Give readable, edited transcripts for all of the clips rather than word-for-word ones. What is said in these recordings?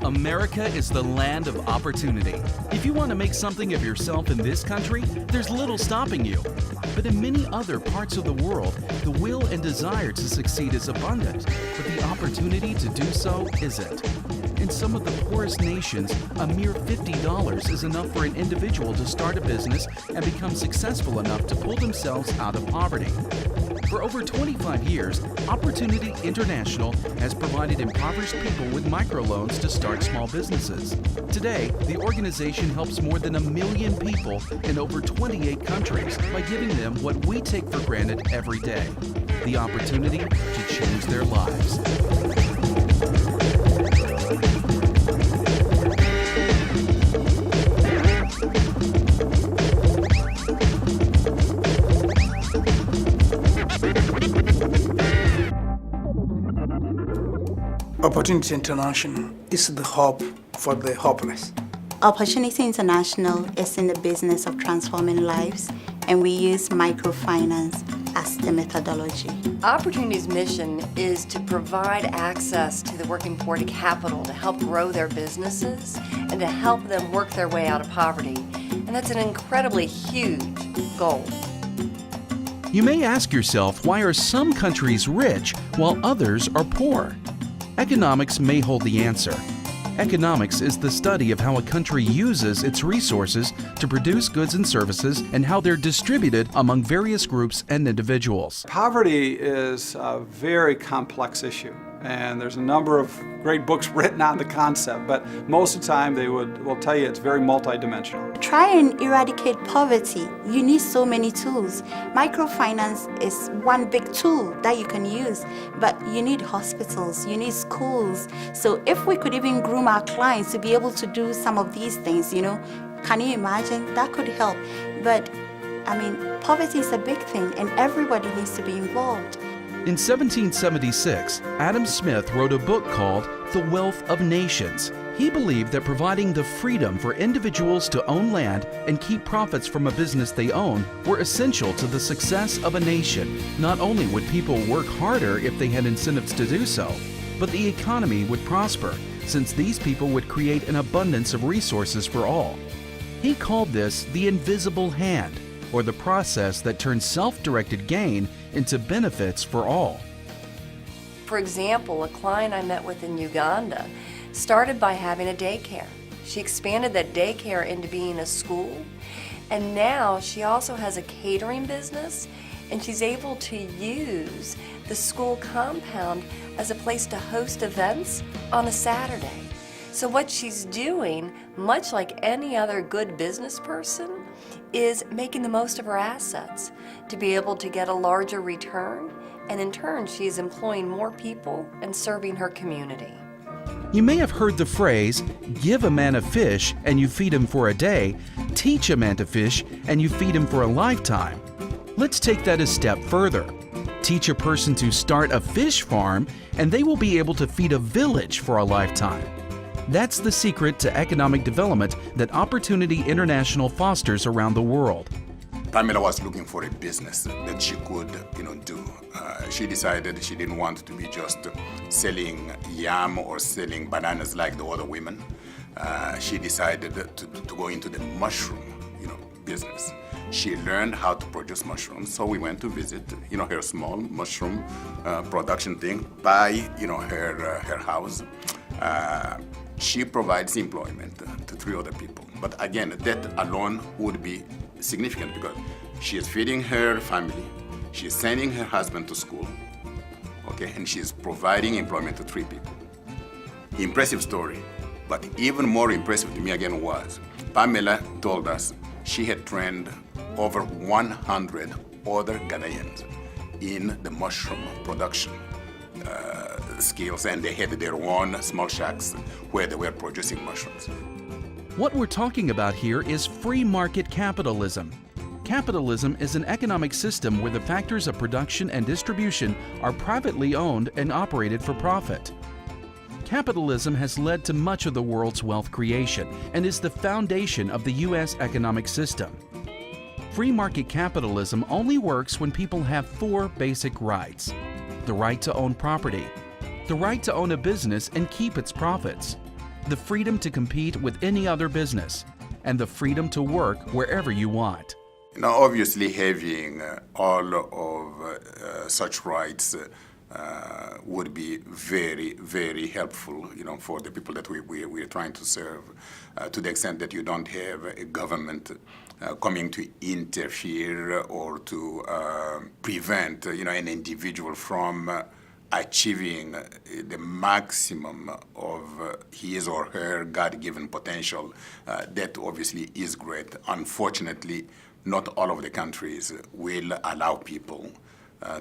America is the land of opportunity. If you want to make something of yourself in this country, there's little stopping you. But in many other parts of the world, the will and desire to succeed is abundant, but the opportunity to do so isn't. In some of the poorest nations, a mere $50 is enough for an individual to start a business and become successful enough to pull themselves out of poverty. For over 25 years, Opportunity International has provided impoverished people with microloans to start small businesses. Today, the organization helps more than 1 million people in over 28 countries by giving them what we take for granted every day: the opportunity to change their lives. Opportunity International is the hope for the hopeless. Opportunity International is in the business of transforming lives, and we use microfinance as the methodology. Opportunity's mission is to provide access to the working poor to capital to help grow their businesses and to help them work their way out of poverty. And that's an incredibly huge goal. You may ask yourself, why are some countries rich while others are poor? Economics may hold the answer. Economics is the study of how a country uses its resources to produce goods and services and how they're distributed among various groups and individuals. Poverty is a very complex issue, and there's a number of great books written on the concept, but most of the time they will tell you it's very multidimensional. Try and eradicate poverty. You need so many tools. Microfinance is one big tool that you can use, but you need hospitals, you need schools. So if we could even groom our clients to be able to do some of these things, can you imagine? That could help. But poverty is a big thing, and everybody needs to be involved. In 1776, Adam Smith wrote a book called The Wealth of Nations. He believed that providing the freedom for individuals to own land and keep profits from a business they own were essential to the success of a nation. Not only would people work harder if they had incentives to do so, but the economy would prosper, since these people would create an abundance of resources for all. He called this the invisible hand, or the process that turns self-directed gain into benefits for all. For example, a client I met with in Uganda started by having a daycare. She expanded that daycare into being a school, and now she also has a catering business, and she's able to use the school compound as a place to host events on a Saturday. So what she's doing, much like any other good business person, is making the most of her assets to be able to get a larger return, and in turn she's employing more people and serving her community. You may have heard the phrase, give a man a fish and you feed him for a day, teach a man to fish and you feed him for a lifetime. Let's take that a step further. Teach a person to start a fish farm and they will be able to feed a village for a lifetime. That's the secret to economic development that Opportunity International fosters around the world. Pamela was looking for a business that she could, do. She decided she didn't want to be just selling yam or selling bananas like the other women. She decided to go into the mushroom, business. She learned how to produce mushrooms, so we went to visit, her small mushroom production thing by, her house. She provides employment to 3 other people. But again, that alone would be significant because she is feeding her family, she is sending her husband to school, and she is providing employment to 3 people. Impressive story, but even more impressive to me again was, Pamela told us she had trained over 100 other Ghanaians in the mushroom production skills, and they had their own small shacks where they were producing mushrooms. What we're talking about here is free market capitalism. Capitalism is an economic system where the factors of production and distribution are privately owned and operated for profit. Capitalism has led to much of the world's wealth creation and is the foundation of the U.S. economic system. Free market capitalism only works when people have 4 basic rights: the right to own property, the right to own a business and keep its profits, the freedom to compete with any other business, and the freedom to work wherever you want. Now, obviously, having all of such rights would be very, very helpful, for the people that we're trying to serve, to the extent that you don't have a government coming to interfere or to prevent, an individual from achieving the maximum of his or her God-given potential. That obviously is great. Unfortunately, not all of the countries will allow people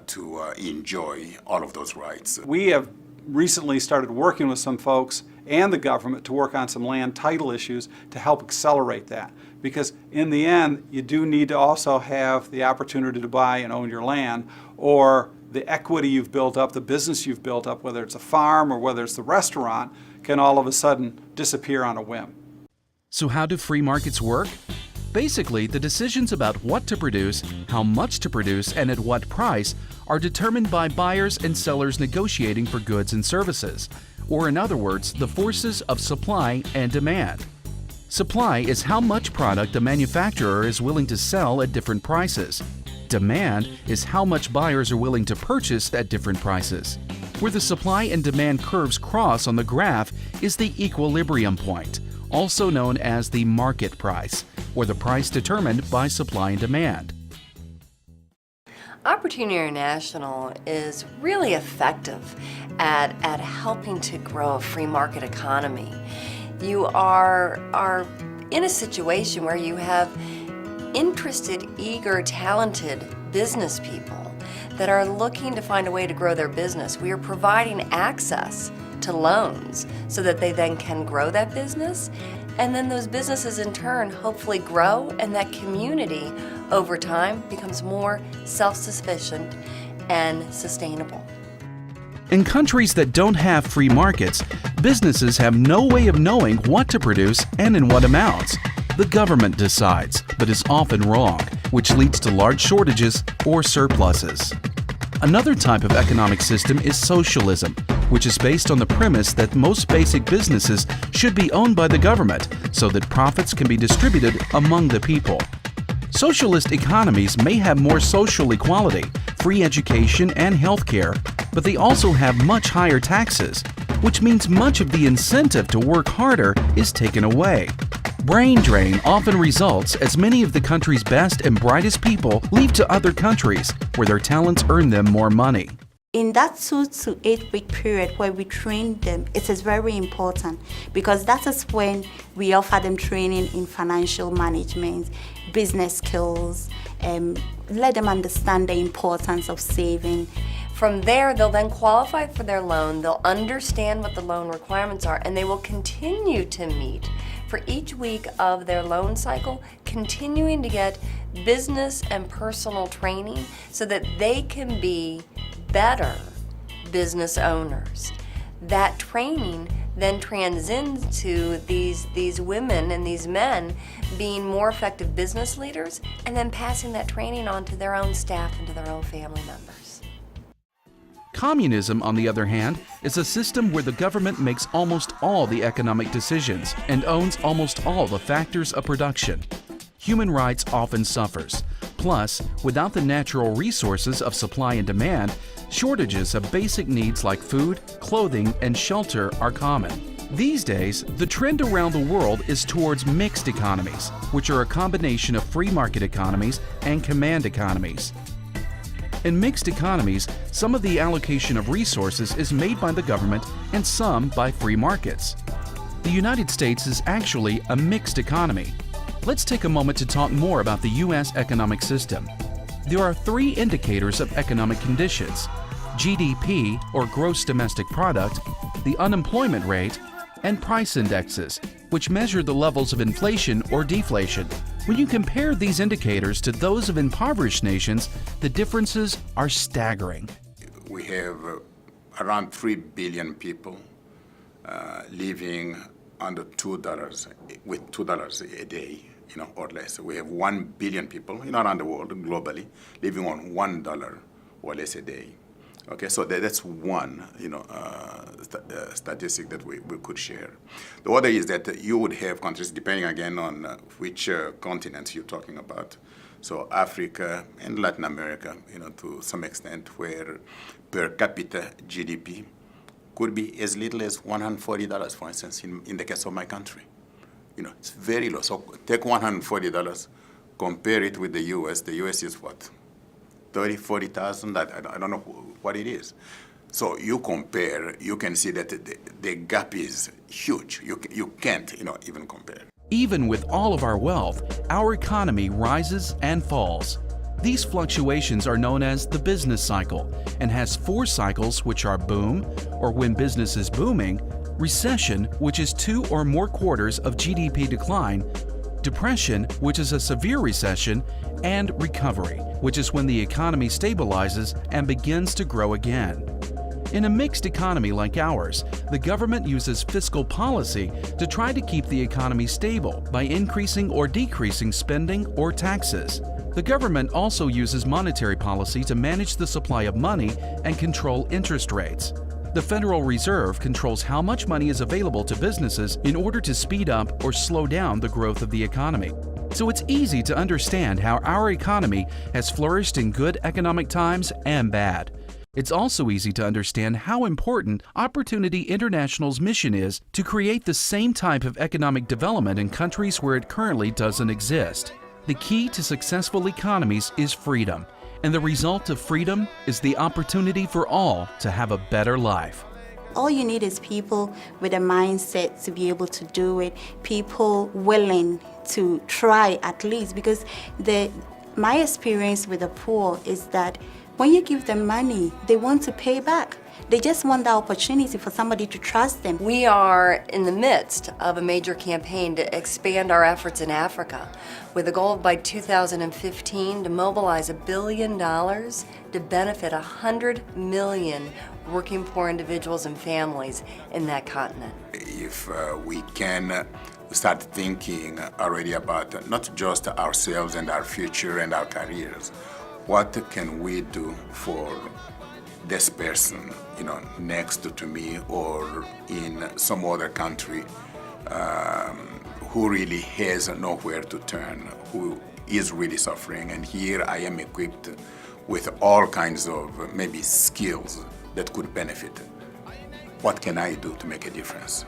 to enjoy all of those rights. We have recently started working with some folks and the government to work on some land title issues to help accelerate that. Because in the end, you do need to also have the opportunity to buy and own your land, or the equity you've built up, the business you've built up, whether it's a farm or whether it's the restaurant, can all of a sudden disappear on a whim. So how do free markets work? Basically, the decisions about what to produce, how much to produce, and at what price are determined by buyers and sellers negotiating for goods and services, or in other words, the forces of supply and demand. Supply is how much product a manufacturer is willing to sell at different prices. Demand is how much buyers are willing to purchase at different prices. Where the supply and demand curves cross on the graph is the equilibrium point, also known as the market price, or the price determined by supply and demand. Opportunity International is really effective at helping to grow a free market economy. You are in a situation where you have interested, eager, talented business people that are looking to find a way to grow their business. We are providing access to loans so that they then can grow that business, and then those businesses in turn hopefully grow, and that community over time becomes more self-sufficient and sustainable. In countries that don't have free markets, businesses have no way of knowing what to produce and in what amounts. The government decides, but is often wrong, which leads to large shortages or surpluses. Another type of economic system is socialism, which is based on the premise that most basic businesses should be owned by the government so that profits can be distributed among the people. Socialist economies may have more social equality, free education, and health care, but they also have much higher taxes, which means much of the incentive to work harder is taken away. Brain drain often results as many of the country's best and brightest people leave to other countries where their talents earn them more money. In that 2 to 8 week period where we train them, it is very important because that is when we offer them training in financial management, business skills, let them understand the importance of saving. From there, they'll then qualify for their loan, they'll understand what the loan requirements are, and they will continue to meet for each week of their loan cycle, continuing to get business and personal training so that they can be better business owners. That training then transcends to these women and these men being more effective business leaders, and then passing that training on to their own staff and to their own family members. Communism, on the other hand, is a system where the government makes almost all the economic decisions and owns almost all the factors of production. Human rights often suffers. Plus, without the natural resources of supply and demand, shortages of basic needs like food, clothing, and shelter are common. These days, the trend around the world is towards mixed economies, which are a combination of free market economies and command economies. In mixed economies, some of the allocation of resources is made by the government and some by free markets. The United States is actually a mixed economy. Let's take a moment to talk more about the U.S. economic system. There are 3 indicators of economic conditions: GDP, or gross domestic product, the unemployment rate, and price indexes, which measure the levels of inflation or deflation. When you compare these indicators to those of impoverished nations, the differences are staggering. We have around 3 billion people living under $2, with $2 a day, or less. We have 1 billion people, around the world, globally, living on $1 or less a day. Okay, so that's one, statistic that we could share. The other is that you would have countries, depending again on which continents you're talking about. So Africa and Latin America, to some extent, where per capita GDP could be as little as $140, for instance, in the case of my country. It's very low. So take $140, compare it with the U.S. The U.S. is what? 30, 40,000? I don't know what it is. So you compare, you can see that the gap is huge. You can't, even compare. Even with all of our wealth, our economy rises and falls. These fluctuations are known as the business cycle and has 4 cycles, which are boom, or when business is booming, recession, which is 2 or more quarters of GDP decline, depression, which is a severe recession, and recovery, which is when the economy stabilizes and begins to grow again. In a mixed economy like ours, the government uses fiscal policy to try to keep the economy stable by increasing or decreasing spending or taxes. The government also uses monetary policy to manage the supply of money and control interest rates. The Federal Reserve controls how much money is available to businesses in order to speed up or slow down the growth of the economy. So it's easy to understand how our economy has flourished in good economic times and bad. It's also easy to understand how important Opportunity International's mission is to create the same type of economic development in countries where it currently doesn't exist. The key to successful economies is freedom, and the result of freedom is the opportunity for all to have a better life. All you need is people with a mindset to be able to do it, people willing to try at least, because my experience with the poor is that when you give them money, they want to pay back. They just want the opportunity for somebody to trust them. We are in the midst of a major campaign to expand our efforts in Africa with a goal by 2015 to mobilize $1 billion to benefit 100 million working poor individuals and families in that continent. If we can start thinking already about not just ourselves and our future and our careers, what can we do for this person, next to me or in some other country who really has nowhere to turn, who is really suffering. And here I am equipped with all kinds of maybe skills that could benefit. What can I do to make a difference?